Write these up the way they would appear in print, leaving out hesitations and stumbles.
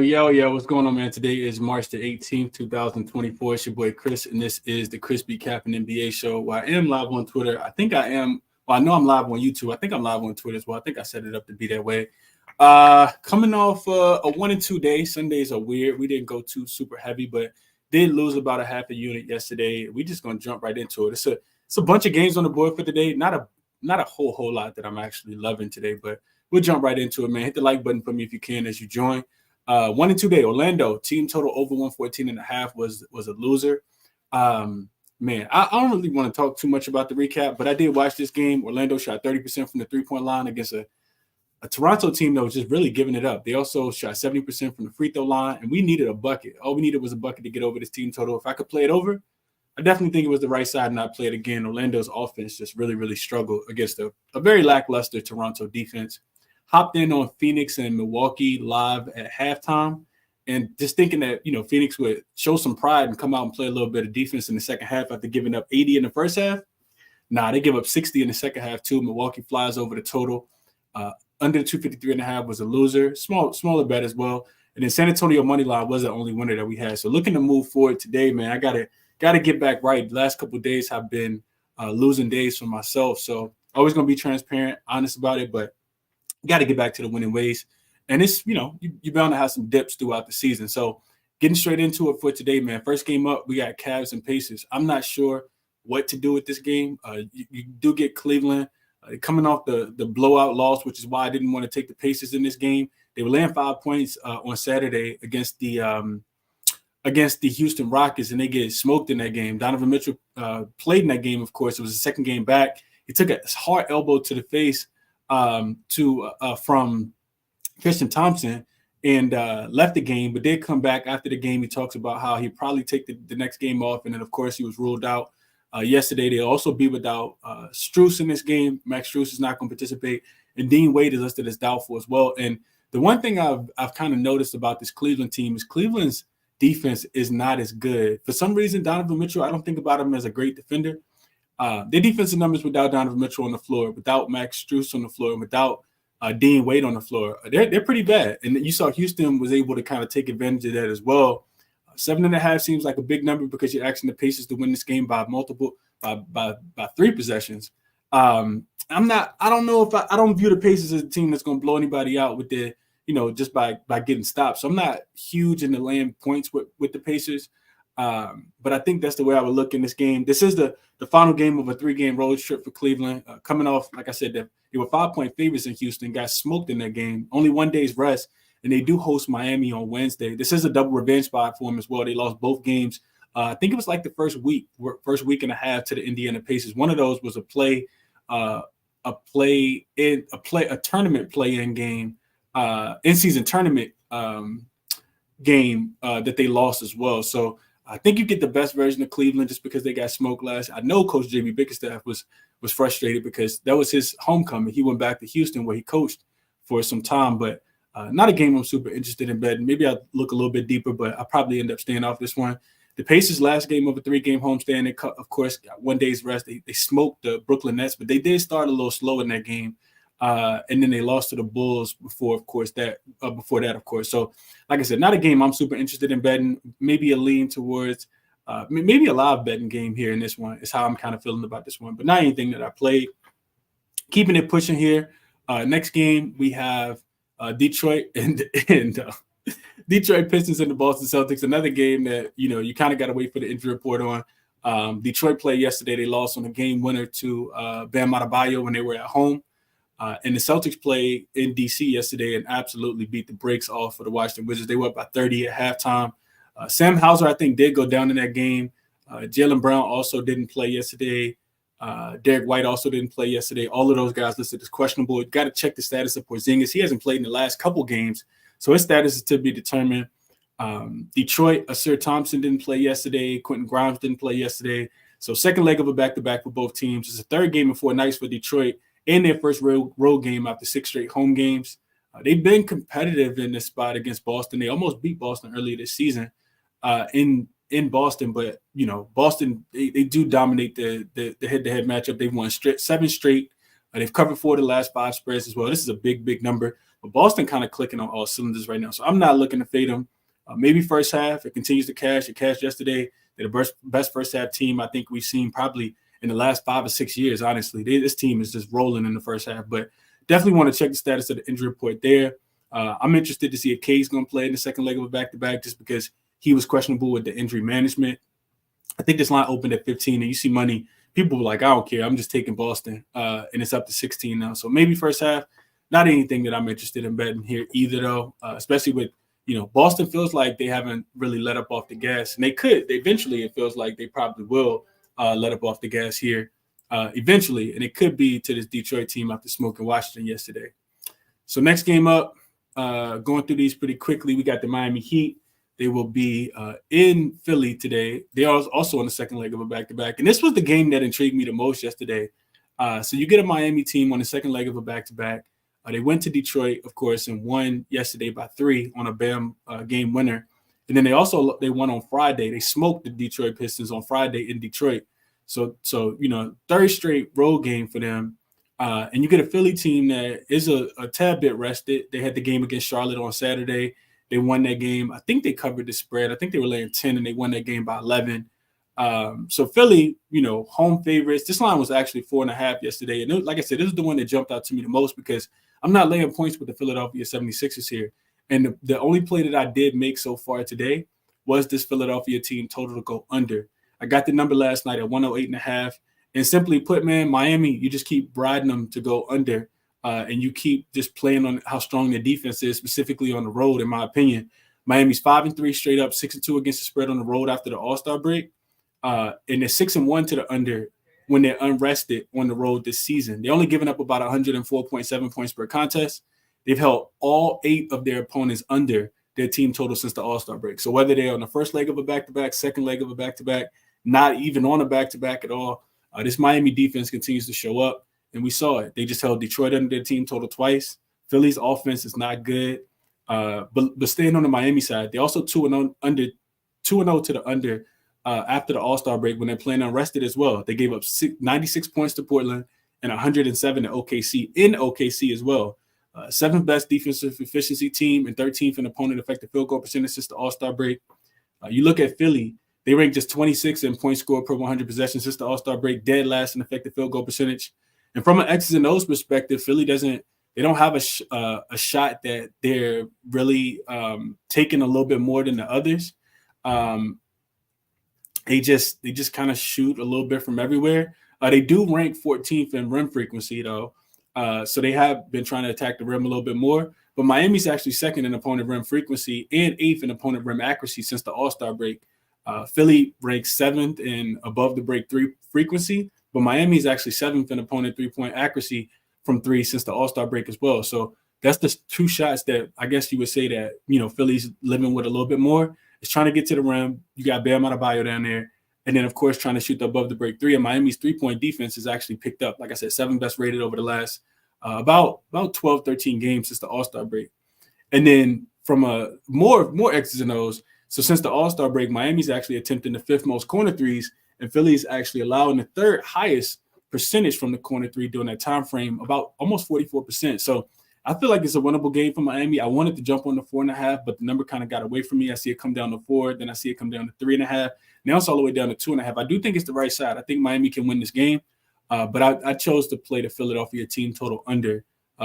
Yo, what's going on, man? Today is March the 18th, 2024. It's your boy Chris, and this is the ChrisBeCappinn NBA show. Where I am live on Twitter. I think I am. Well, I know I'm live on YouTube. I think I'm live on Twitter as well. I think I set it up to be that way. Coming off a 1 and 2 day. Sundays are weird. We didn't go too super heavy, but did lose about a half a unit yesterday. We just gonna jump right into it. It's a bunch of games on the board for today. Not a whole lot that I'm actually loving today, but we'll jump right into it, man. Hit the like button for me if you can as you join. 1 and 2 day. Orlando team total over 114.5 was a loser. Man, I don't really want to talk too much about the recap, but I did watch this game. Orlando shot 30% from the 3-point line against a Toronto team that was just really giving it up. They also shot 70% from the free throw line, and we needed a bucket. All we needed was a bucket to get over this team total. If I could play it over, I definitely think it was the right side and I'd play it again. Orlando's offense just really struggled against a very lackluster Toronto defense. Hopped in on Phoenix and Milwaukee live at halftime, and just thinking that, Phoenix would show some pride and come out and play a little bit of defense in the second half after giving up 80 in the first half. Nah, they give up 60 in the second half too. Milwaukee flies over the total. Under the 253.5 was a loser. Smaller bet as well. And then San Antonio money line was the only winner that we had. So looking to move forward today, man, I gotta get back right. The last couple of days have been losing days for myself. So always gonna be transparent, honest about it, but got to get back to the winning ways. And it's, you're bound to have some dips throughout the season. So getting straight into it for today, man. First game up, we got Cavs and Pacers. I'm not sure what to do with this game. You do get Cleveland coming off the blowout loss, which is why I didn't want to take the Pacers in this game. They were laying 5 points on Saturday against the Houston Rockets, and they get smoked in that game. Donovan Mitchell played in that game, of course. It was the second game back. He took a hard elbow to the face from Tristan Thompson and left the game, but did come back after the game. He talks about how he'd probably take the next game off, and then, of course, he was ruled out yesterday. They'll also be without Strus in this game. Max Strus is not going to participate, and Dean Wade is listed as doubtful as well. And the one thing I've kind of noticed about this Cleveland team is Cleveland's defense is not as good. For some reason, Donovan Mitchell, I don't think about him as a great defender. Their defensive numbers without Donovan Mitchell on the floor, without Max Strus on the floor, and without Dean Wade on the floor, they're pretty bad. And you saw Houston was able to kind of take advantage of that as well. 7.5 seems like a big number because you're asking the Pacers to win this game by 3 possessions. I don't know if I don't view the Pacers as a team that's going to blow anybody out with their, just by getting stopped. So I'm not huge into laying points with the Pacers. But I think that's the way I would look in this game. This is the final game of a 3-game road trip for Cleveland. Coming off, like I said, they were 5-point favorites in Houston, got smoked in that game. Only 1 day's rest, and they do host Miami on Wednesday. This is a double revenge spot for them as well. They lost both games. I think it was like the first week and a half to the Indiana Pacers. One of those was a tournament play-in game, in-season tournament game that they lost as well. So I think you get the best version of Cleveland just because they got smoked last. I know Coach J.B. Bickerstaff was frustrated because that was his homecoming. He went back to Houston where he coached for some time, but not a game I'm super interested in betting. Maybe I'll look a little bit deeper, but I'll probably end up staying off this one. The Pacers' last game of a 3-game homestand, they, of course, got 1 day's rest. They smoked the Brooklyn Nets, but they did start a little slow in that game. And then they lost to the Bulls before that, of course. So, like I said, not a game I'm super interested in betting. Maybe a lean towards, maybe a live betting game here in this one is how I'm kind of feeling about this one. But not anything that I played. Keeping it pushing here. Next game we have Detroit and Detroit Pistons and the Boston Celtics. Another game that you kind of got to wait for the injury report on. Detroit played yesterday. They lost on a game winner to Bam Adebayo when they were at home. And the Celtics played in D.C. yesterday and absolutely beat the brakes off for the Washington Wizards. They were up by 30 at halftime. Sam Hauser, I think, did go down in that game. Jaylen Brown also didn't play yesterday. Derek White also didn't play yesterday. All of those guys listed as questionable. You got to check the status of Porzingis. He hasn't played in the last couple games, so his status is to be determined. Detroit, Asir Thompson didn't play yesterday. Quentin Grimes didn't play yesterday. So second leg of a back-to-back for both teams. It's a third game in 4 nights for Detroit in their first road game after 6 straight home games. They've been competitive in this spot against Boston. They almost beat Boston earlier this season in Boston, but Boston they do dominate the head-to-head matchup. They've won 7 straight. They've covered 4 of the last 5 spreads as well. This is a big number. But Boston kind of clicking on all cylinders right now. So I'm not looking to fade them. Maybe first half, it continues to cash. It cashed yesterday. They're the best first half team I think we've seen probably in the last 5 or 6 years, honestly. This team is just rolling in the first half. But definitely want to check the status of the injury report there. I'm interested to see if K's going to play in the second leg of a back-to-back just because he was questionable with the injury management. I think this line opened at 15, and you see money. People were like, I don't care. I'm just taking Boston, and it's up to 16 now. So maybe first half, not anything that I'm interested in betting here either, though, especially with, Boston feels like they haven't really let up off the gas. And they could. Eventually, it feels like they probably will let up off the gas here eventually. And it could be to this Detroit team after smoking Washington yesterday. So next game up, going through these pretty quickly, we got the Miami Heat. They will be in Philly today. They are also on the second leg of a back-to-back. And this was the game that intrigued me the most yesterday. So you get a Miami team on the second leg of a back-to-back. They went to Detroit, of course, and won yesterday by 3 on a BAM game winner. And then they won on Friday. They smoked the Detroit Pistons on Friday in Detroit. So third straight road game for them. And you get a Philly team that is a tad bit rested. They had the game against Charlotte on Saturday. They won that game. I think they covered the spread. I think they were laying 10, and they won that game by 11. So Philly, home favorites. This line was actually 4.5 yesterday. And like I said, this is the one that jumped out to me the most because I'm not laying points with the Philadelphia 76ers here. And the only play that I did make so far today was this Philadelphia team total to go under. I got the number last night at 108.5. And simply put, man, Miami, you just keep riding them to go under. And you keep just playing on how strong their defense is, specifically on the road, in my opinion. Miami's 5-3 straight up, 6-2 against the spread on the road after the All-Star break. And they're 6-1 to the under when they're unrested on the road this season. They're only giving up about 104.7 points per contest. They've held all 8 of their opponents under their team total since the All-Star break. So whether they're on the first leg of a back-to-back, second leg of a back-to-back, not even on a back-to-back at all, this Miami defense continues to show up. And we saw it. They just held Detroit under their team total twice. Philly's offense is not good. But staying on the Miami side, they also 2-0 to the under after the All-Star break when they're playing unrested as well. They gave up 96 points to Portland and 107 to OKC in OKC as well. 7th best defensive efficiency team and 13th in opponent effective field goal percentage since the All-Star break. You look at Philly, they ranked just 26 in points scored per 100 possessions since the All-Star break, dead last in effective field goal percentage. And from an X's and O's perspective, Philly they don't have a shot that they're really taking a little bit more than the others. They just kind of shoot a little bit from everywhere. They do rank 14th in rim frequency, though. So they have been trying to attack the rim a little bit more. But Miami's actually second in opponent rim frequency and 8th in opponent rim accuracy since the All-Star break. Philly ranks 7th in above the break 3 frequency, but Miami is actually 7th in opponent 3-point accuracy from 3 since the All-Star break as well. So that's the 2 shots that I guess you would say that, Philly's living with a little bit more. It's trying to get to the rim. You got Bam Adebayo down there. And then, of course, trying to shoot the above the break 3. And Miami's 3-point defense is actually picked up. Like I said, 7th best rated over the last about 12, 13 games since the All-Star break. And then from a more X's and O's, so since the All-Star break, Miami's actually attempting the 5th most corner threes, and Philly's actually allowing the 3rd highest percentage from the corner 3 during that time frame, about almost 44%. So I feel like it's a winnable game for Miami. I wanted to jump on the 4.5, but the number kind of got away from me. I see it come down to 4, then I see it come down to 3.5. Now it's all the way down to 2.5. I do think it's the right side. I think Miami can win this game, but I chose to play the Philadelphia team total under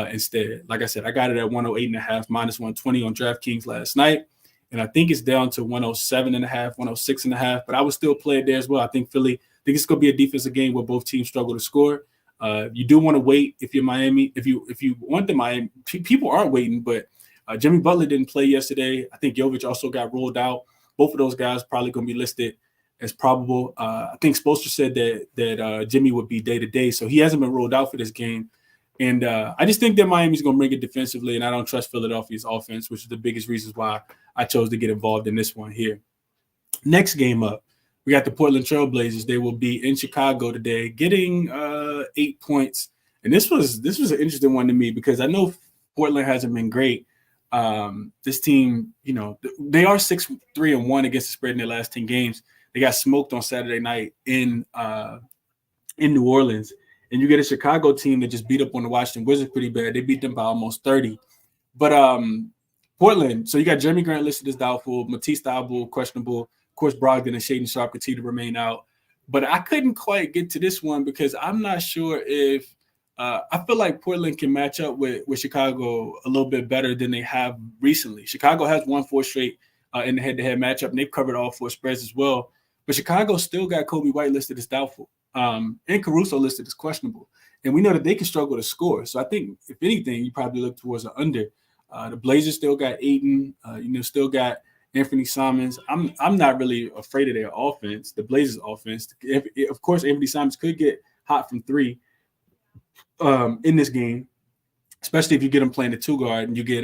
instead. Like I said, I got it at 108.5, minus 120 on DraftKings last night. And I think it's down to 107.5, 106.5, but I would still play it there as well. I think it's going to be a defensive game where both teams struggle to score. You do want to wait if you're Miami. If you want the Miami, people aren't waiting, but Jimmy Butler didn't play yesterday. I think Jovic also got ruled out. Both of those guys probably going to be listed as probable. I think Spoelstra said that Jimmy would be day-to-day, so he hasn't been ruled out for this game. And I just think that Miami's going to bring it defensively, and I don't trust Philadelphia's offense, which is the biggest reasons why I chose to get involved in this one here. Next game up, we got the Portland Trailblazers. They will be in Chicago today, getting 8 points. And this was an interesting one to me because I know Portland hasn't been great. This team, they are 6-3-1 against the spread in their last 10 games. They got smoked on Saturday night in New Orleans. And you get a Chicago team that just beat up on the Washington Wizards pretty bad. They beat them by almost 30. But Portland, so you got Jeremy Grant listed as doubtful, Matisse Thybulle questionable, of course Brogdon and Shaedon Sharpe continue to remain out. But I couldn't quite get to this one because I'm not sure if I feel like Portland can match up with Chicago a little bit better than they have recently. Chicago has won 4 straight in the head-to-head matchup, and they've covered all 4 spreads as well. But Chicago still got Kobe White listed as doubtful, and Caruso listed as questionable. And we know that they can struggle to score. So I think, if anything, you probably look towards the under. The Blazers still got Ayton, still got Anthony Simons. I'm not really afraid of their offense, the Blazers' offense. Of course, Anthony Simons could get hot from 3 in this game, especially if you get him playing the 2 guard and you get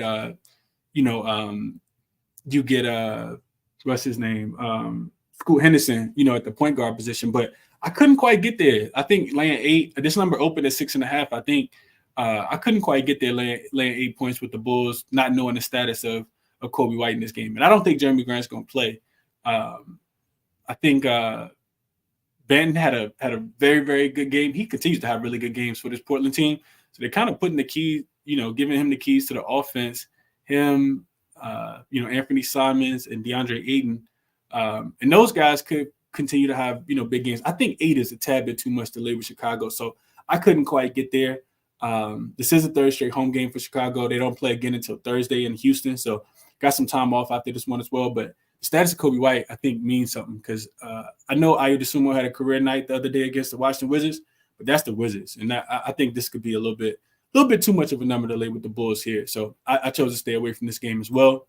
what's his name, Scoot Henderson, at the point guard position. But I couldn't quite get there. I think laying 8. This number opened at 6.5. I think I couldn't quite get there laying 8 points with the Bulls, not knowing the status of Kobe White in this game. And I don't think Jeremy Grant's going to play. I think Banton had a very, very good game. He continues to have really good games for this Portland team. So they're kind of putting the key, giving him the keys to the offense. Him, Anthony Simons and DeAndre Ayton. And those guys could continue to have, big games. I think 8 is a tad bit too much to lay with Chicago. So I couldn't quite get there. This is a 3rd straight home game for Chicago. They don't play again until Thursday in Houston. So got some time off after this one as well. But the status of Kobe White, I think, means something because I know Ayo Dosunmu had a career night the other day against the Washington Wizards, but that's the Wizards. And I think this could be a little bit too much of a number to lay with the Bulls here. So I chose to stay away from this game as well.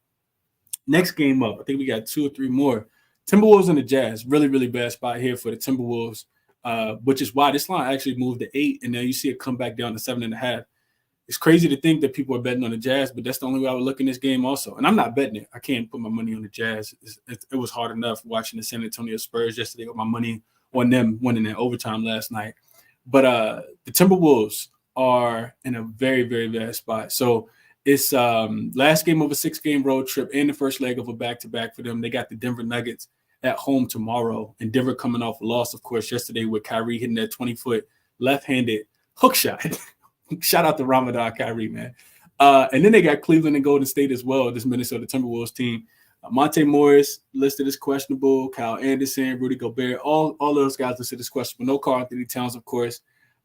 Next game up, I think we got 2 or 3 more. Timberwolves and the Jazz. Really, really bad spot here for the Timberwolves, which is why this line actually moved to 8, and then you see it come back down to 7.5. It's crazy to think that people are betting on the Jazz, but that's the only way I would look in this game also. And I'm not betting it. I can't put my money on the Jazz. It was hard enough watching the San Antonio Spurs yesterday with my money on them winning in overtime last night. But the Timberwolves are in a very, very bad spot. So it's last game of a 6-game road trip and the first leg of a back-to-back for them. They got the Denver Nuggets at home tomorrow, and Denver coming off a loss, of course, yesterday with Kyrie hitting that 20-foot left-handed hook shot. Shout out to Ramadan Kyrie, man. And then they got Cleveland and Golden State as well, this Minnesota Timberwolves team. Monte Morris listed as questionable, Kyle Anderson, Rudy Gobert, all those guys listed as questionable. No Karl Anthony Towns, of course.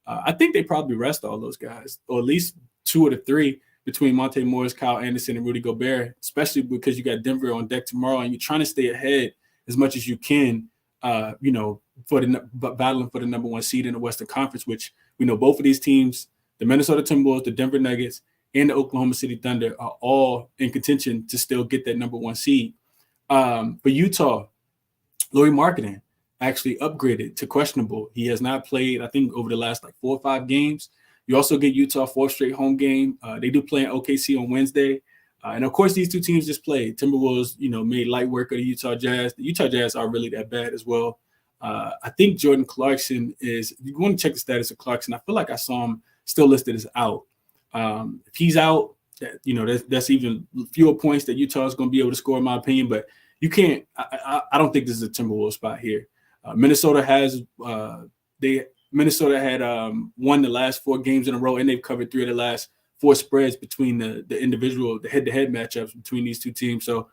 I think they probably rest all those guys, or at least 2 of the 3 between Monte Morris, Kyle Anderson, and Rudy Gobert, especially because you got Denver on deck tomorrow and you're trying to stay ahead as much as you can, for battling for the number 1 seed in the Western Conference, which we know both of these teams, the Minnesota Timberwolves, the Denver Nuggets, and the Oklahoma City Thunder are all in contention to still get that number 1 seed. For Utah, Lauri Markkanen actually upgraded to questionable. He has not played, I think, over the last 4 or 5 games. You also get Utah 4th straight home game. They do play in OKC on Wednesday. And, of course, these 2 teams just played. Timberwolves, made light work of the Utah Jazz. The Utah Jazz are really that bad as well. I think Jordan Clarkson is – you want to check the status of Clarkson. I feel like I saw him still listed as out. If he's out, that's even fewer points that Utah is going to be able to score, in my opinion. But you can't – I don't think this is a Timberwolves spot here. Minnesota had won the last 4 games in a row, and they've covered 3 of the last 4 spreads between the head-to-head matchups between these 2 teams. So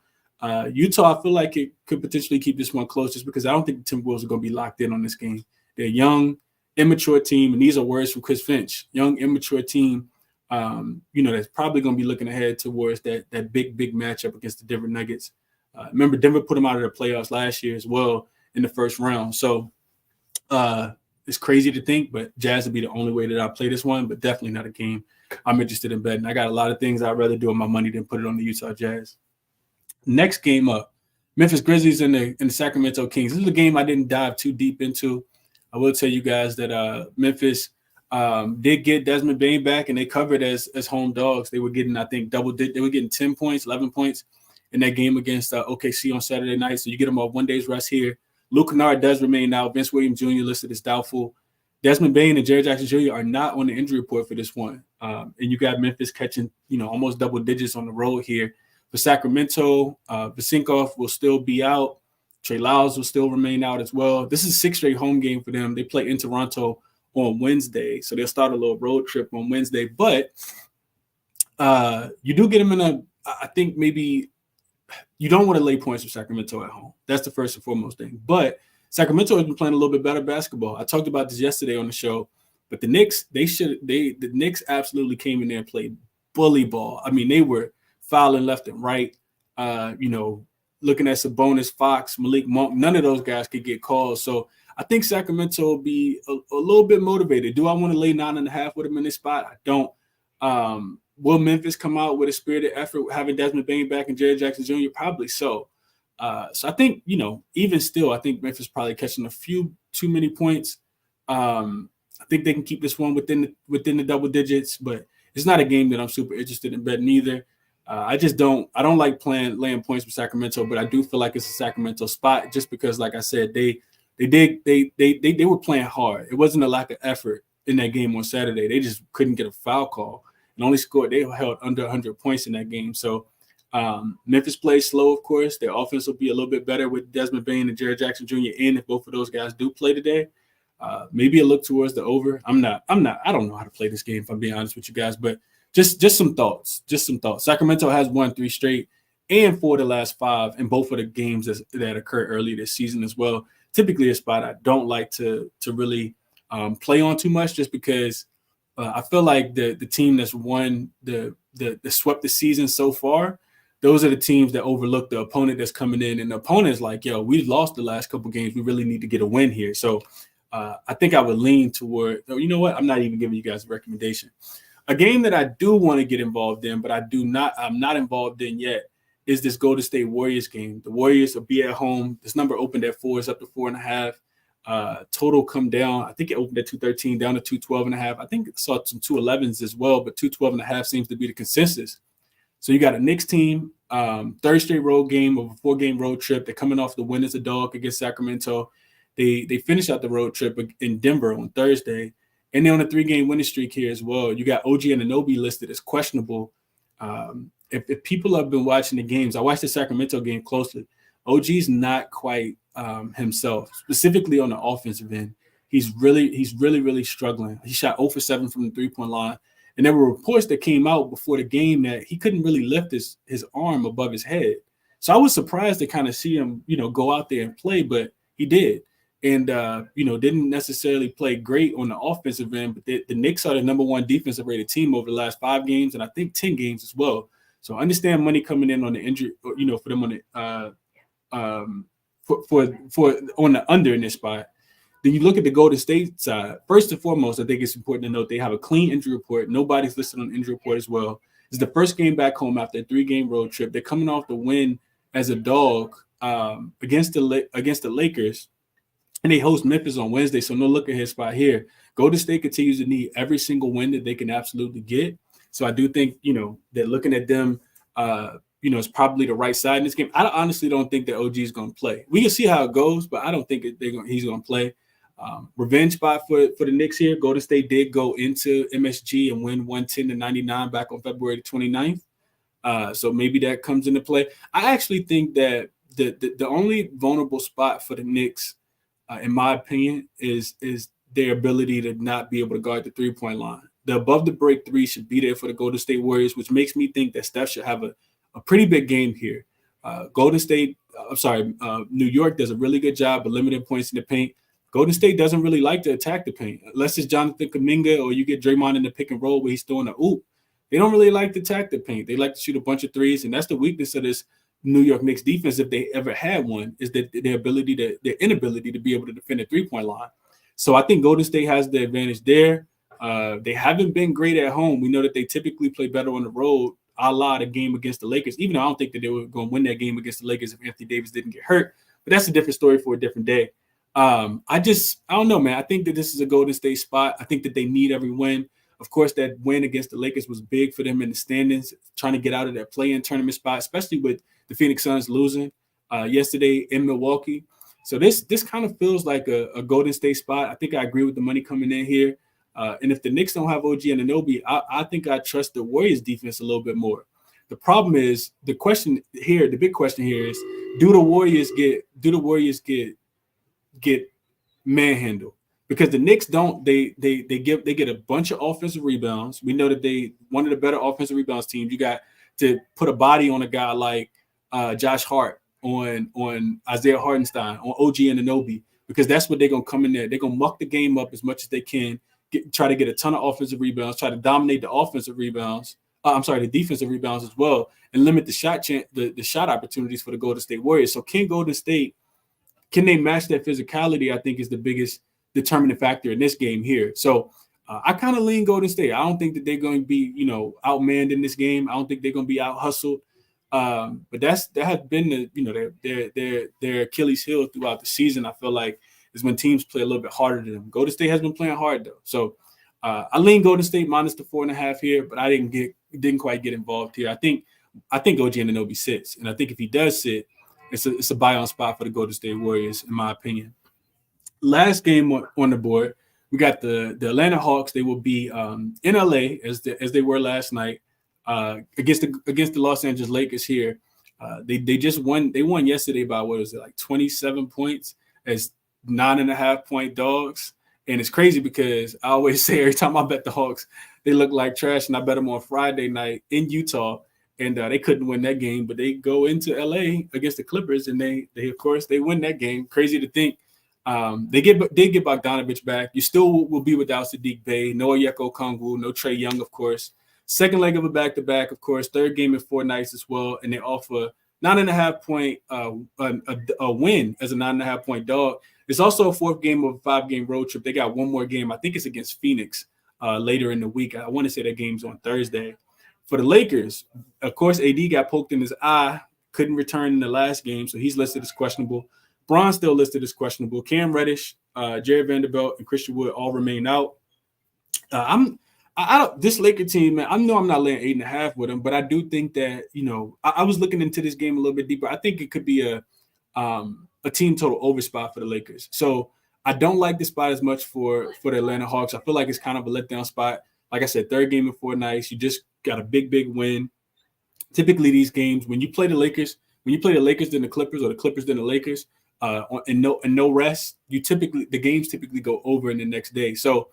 Utah, I feel like it could potentially keep this one close just because I don't think the Timberwolves are going to be locked in on this game. They're a young, immature team, and these are words from Chris Finch. Young, immature team, that's probably going to be looking ahead towards that big matchup against the Denver Nuggets. Remember, Denver put them out of the playoffs last year as well in the first round. So it's crazy to think, but Jazz would be the only way that I play this one, but definitely not a game I'm interested in betting. I got a lot of things I'd rather do with my money than put it on the Utah Jazz. Next game up, Memphis Grizzlies and the Sacramento Kings. This is a game I didn't dive too deep into. I will tell you guys that Memphis did get Desmond Bane back, and they covered as home dogs. They were getting, I think, they were getting 10 points, 11 points in that game against OKC on Saturday night. So you get them off 1 day's rest here. Luke Kennard does remain out. Vince Williams Jr. listed as doubtful. Desmond Bane and Jerry Jackson Jr. are not on the injury report for this one. And you got Memphis catching, almost double digits on the road here. For Sacramento, Vasinkov will still be out. Trey Lyles will still remain out as well. This is a 6th straight home game for them. They play in Toronto on Wednesday, so they'll start a little road trip on Wednesday. But You do get them in a. I think maybe you don't want to lay points with Sacramento at home. That's the first and foremost thing. But Sacramento has been playing a little bit better basketball. I talked about this yesterday on the show. But the Knicks, the Knicks absolutely came in there and played bully ball. I mean, they were fouling left and right. Looking at Sabonis, Fox, Malik Monk, none of those guys could get calls. So I think Sacramento will be a little bit motivated. Do I want to lay 9.5 with them in this spot? I don't. Will Memphis come out with a spirited effort, having Desmond Bane back and Jared Jackson Jr.? Probably so. So I think, even still, I think Memphis probably catching a few too many points. I think they can keep this one within the double digits, but it's not a game that I'm super interested in betting either. I don't like laying points with Sacramento, but I do feel like it's a Sacramento spot just because, like I said, they were playing hard. It wasn't a lack of effort in that game on Saturday. They just couldn't get a foul call and only scored. They held under 100 points in that game. So Memphis plays slow, of course. Their offense will be a little bit better with Desmond Bane and Jared Jackson Jr. in if both of those guys do play today. Maybe a look towards the over. I don't know how to play this game, if I'm being honest with you guys, but just some thoughts. Sacramento has won 3 straight and 4 of the last 5 in both of the games that occurred early this season as well. Typically a spot I don't like to really play on too much just because I feel like the team that's won the swept the season so far, those are the teams that overlook the opponent that's coming in, and the opponent's like, yo, we've lost the last couple games. We really need to get a win here. So I think I would lean toward, you know what? I'm not even giving you guys a recommendation. A game that I do want to get involved in, but I'm not involved in yet, is this Golden State Warriors game. The Warriors will be at home. This number opened at 4. It's up to 4.5. Total come down. I think it opened at 213, down to 212.5. I think it saw some 211s as well, but 212.5 seems to be the consensus. So you got a Knicks team, third straight road game of a 4-game road trip. They're coming off the win as a dog against Sacramento. They finish out the road trip in Denver on Thursday, and they're on a 3-game winning streak here as well. You got OG Anunoby listed as questionable. If people have been watching the games, I watched the Sacramento game closely. OG's not quite himself, specifically on the offensive end. He's really struggling. He shot 0 for 7 from the 3-point line, and there were reports that came out before the game that he couldn't really lift his arm above his head. So I was surprised to kind of see him, go out there and play, but he did. And, didn't necessarily play great on the offensive end, but the Knicks are the number 1 defensive rated team over the last 5 games, and I think 10 games as well. So I understand money coming in on the injury, for them on the on the under in this spot. Then you look at the Golden State side. First and foremost, I think it's important to note they have a clean injury report. Nobody's listed on the injury report as well. It's the first game back home after a 3-game road trip. They're coming off the win as a dog against the Lakers. And they host Memphis on Wednesday, so no look ahead spot here. Golden State continues to need every single win that they can absolutely get. So I do think, that looking at them, is probably the right side in this game. I honestly don't think that OG is going to play. We can see how it goes, but I don't think he's going to play. Revenge spot for the Knicks here. Golden State did go into MSG and win 110-99 back on February 29th. So maybe that comes into play. I actually think that the only vulnerable spot for the Knicks, in my opinion, is their ability to not be able to guard the 3-point line. The above the break 3 should be there for the Golden State Warriors, which makes me think that Steph should have a pretty big game here. New York does a really good job of limiting points in the paint. Golden State doesn't really like to attack the paint. Unless it's Jonathan Kuminga or you get Draymond in the pick and roll where he's throwing a oop. They don't really like to attack the paint. They like to shoot a bunch of threes, and that's the weakness of this New York Knicks defense, if they ever had one, is that their inability to be able to defend a 3-point line. So I think Golden State has the advantage there. They haven't been great at home. We know that they typically play better on the road, a la the game against the Lakers, even though I don't think that they were going to win that game against the Lakers if Anthony Davis didn't get hurt. But that's a different story for a different day. I don't know, man. I think that this is a Golden State spot. I think that they need every win. Of course, that win against the Lakers was big for them in the standings, trying to get out of that play-in tournament spot, especially with the Phoenix Suns losing yesterday in Milwaukee. So this kind of feels like a Golden State spot. I think I agree with the money coming in here. And if the Knicks don't have OG Anunoby, I think I trust the Warriors defense a little bit more. The problem is the big question here is, do the Warriors get manhandled? because the Knicks don't. They get a bunch of offensive rebounds. We know that they one of the better offensive rebounds teams. You got to put a body on a guy like Josh Hart, on Isaiah Hartenstein, on OG Anunoby, because that's what they're gonna come in there. They're gonna muck the game up as much as they can, try to get a ton of offensive rebounds, try to dominate the offensive rebounds. The defensive rebounds as well, and limit the shot opportunities for the Golden State Warriors. So Golden State, can they match that physicality? I think is the biggest determining factor in this game here. So I kind of lean Golden State. I don't think that they're going to be, outmanned in this game. I don't think they're going to be out hustled. But that has been their Achilles heel throughout the season. I feel like is when teams play a little bit harder than them. Golden State has been playing hard though. So I lean Golden State minus the 4.5 here, but I didn't quite get involved here. I think OG Anunoby sits, and I think if he does sit, it's a buy on spot for the Golden State Warriors, in my opinion. Last game on the board, we got the Atlanta Hawks. They will be in LA as they were last night against the Los Angeles Lakers here. They just won. They won yesterday by, what was it, like 27 points as 9.5 point dogs. And it's crazy because I always say every time I bet the Hawks, they look like trash, and I bet them on Friday night in Utah, and they couldn't win that game. But they go into LA against the Clippers, and they of course they win that game. Crazy to think. They get Bogdanovich back. You still will be without Sadiq Bey, no Onyeka Okongwu, no Trae Young, of course. Second leg of a back-to-back, of course. Third game in 4 nights as well, and they offer 9.5 point a win as a 9.5 point dog. It's also a fourth game of a 5-game road trip. They got one more game. I think it's against Phoenix later in the week. I want to say that game's on Thursday. For the Lakers, of course, AD got poked in his eye, couldn't return in the last game, so he's listed as questionable. Bron's still listed as questionable. Cam Reddish, Jared Vanderbilt, and Christian Wood all remain out. This Laker team, man, I know I'm not laying 8.5 with them, but I do think that, I was looking into this game a little bit deeper. I think it could be a team total over spot for the Lakers. So I don't like the spot as much for the Atlanta Hawks. I feel like it's kind of a letdown spot. Like I said, third game in 4 nights. You just got a big win. Typically these games, when you play the Lakers then the Clippers, or the Clippers then the Lakers, and no rest, the games typically go over in the next day. So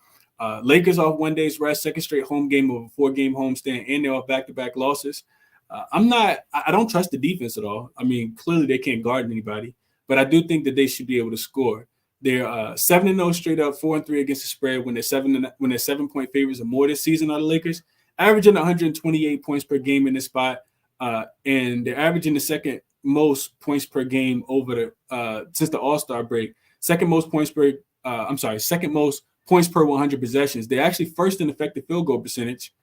Lakers off 1 day's rest, second straight home game of a 4-game homestand, and they're off back-to-back losses. I don't trust the defense at all. I mean, clearly they can't guard anybody, but I do think that they should be able to score. They're 7-0 straight up, 4-3 against the spread when they're 7-point favorites or more this season on the Lakers, averaging 128 points per game in this spot, and they're averaging the second most points per game over since the All-Star break. Second most points per 100 possessions. They're actually first in effective field goal percentage,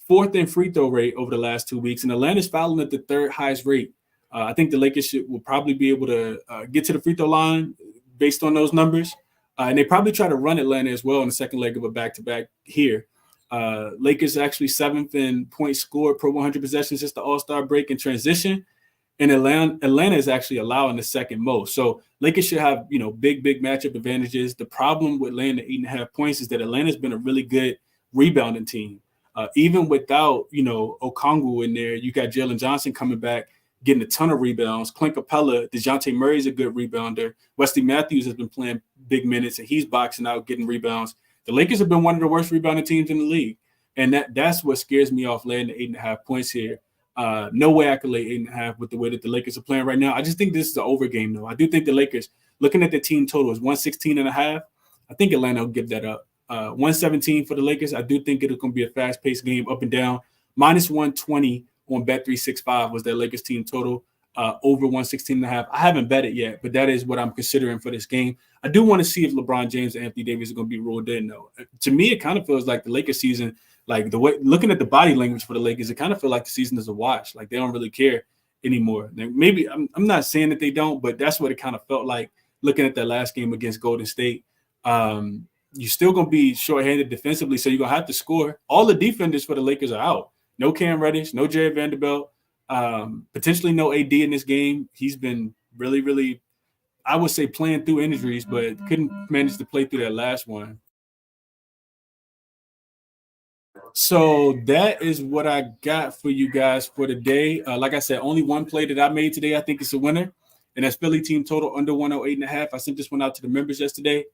fourth in free throw rate over the last 2 weeks, and Atlanta's fouling at the third highest rate. I think the Lakers will probably be able to get to the free throw line based on those numbers, and they probably try to run Atlanta as well in the second leg of a back-to-back here. Lakers actually 7th in points scored per 100 possessions since the All-Star break in transition, and Atlanta is actually allowing the second most. So Lakers should have, big matchup advantages. The problem with laying the 8.5 points is that Atlanta's been a really good rebounding team. Even without, Okongwu in there, you got Jalen Johnson coming back, getting a ton of rebounds. Clint Capella, DeJounte Murray's a good rebounder. Wesley Matthews has been playing big minutes, and he's boxing out, getting rebounds. The Lakers have been one of the worst rebounding teams in the league, and that's what scares me off laying the 8.5 points here. No way I could lay 8.5 with the way that the Lakers are playing right now. I just think this is an over game, though. I do think the Lakers, looking at the team total, is 116.5. I think Atlanta will give that up. 117 for the Lakers. I do think it's going to be a fast-paced game, up and down. Minus 120 on Bet365 was their Lakers team total, over 116.5. I haven't bet it yet, but that is what I'm considering for this game. I do want to see if LeBron James and Anthony Davis are going to be ruled in, though. To me, it kind of feels like the Lakers season, like the way, looking at the body language for the Lakers, it kind of feels like the season is a wash. Like they don't really care anymore. Maybe I'm not saying that they don't, but that's what it kind of felt like looking at that last game against Golden State. You're still going to be shorthanded defensively, so you're going to have to score. All the defenders for the Lakers are out. No Cam Reddish, no Jared Vanderbilt, potentially no AD in this game. He's been really, really, I would say, playing through injuries, but couldn't manage to play through that last one. So that is what I got for you guys for today. Like I said, only one play that I made today. I think it's a winner, and that's Philly team total under 108.5. I sent this one out to the members yesterday.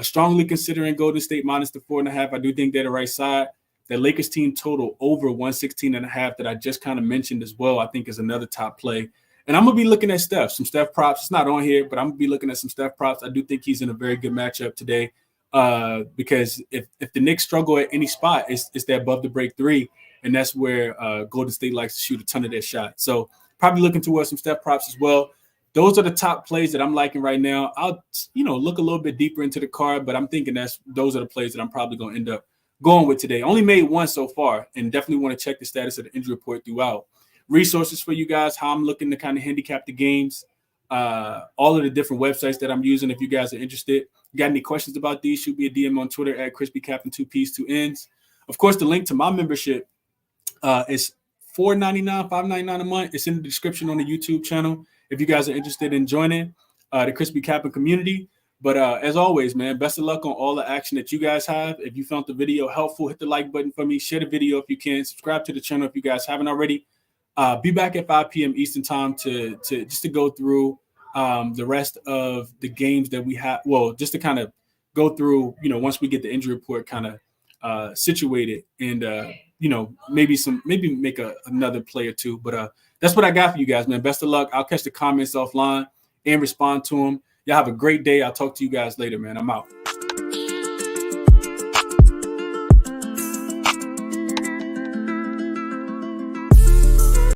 Strongly considering Golden State minus the 4.5. I do think they're the right side. The Lakers team total over 116.5 that I just kind of mentioned as well, I think is another top play. And I'm going to be looking at some Steph props. It's not on here, but I'm going to be looking at some Steph props. I do think he's in a very good matchup today because if the Knicks struggle at any spot, it's that above the break three, and that's where Golden State likes to shoot a ton of their shots. So probably looking towards some Steph props as well. Those are the top plays that I'm liking right now. I'll look a little bit deeper into the card, but I'm thinking those are the plays that I'm probably going to end up going with today. Only made one so far, and definitely want to check the status of the injury report throughout. Resources for you guys, how I'm looking to kind of handicap the games, all of the different websites that I'm using. If you guys are interested, got any questions about these, shoot me a DM on Twitter at ChrisBeCappinn, 2 P's, 2 N's. Of course, the link to my membership is $4.99, $5.99 a month. It's in the description on the YouTube channel if you guys are interested in joining the ChrisBeCappinn community. But as always, man, best of luck on all the action that you guys have. If you found the video helpful, hit the like button for me. Share the video if you can. Subscribe to the channel if you guys haven't already. Be back at 5 p.m. Eastern time to go through the rest of the games that we have. Well, just to kind of go through, once we get the injury report kind of situated and, maybe make another play or two. But that's what I got for you guys, man. Best of luck. I'll catch the comments offline and respond to them. Y'all have a great day. I'll talk to you guys later, man. I'm out.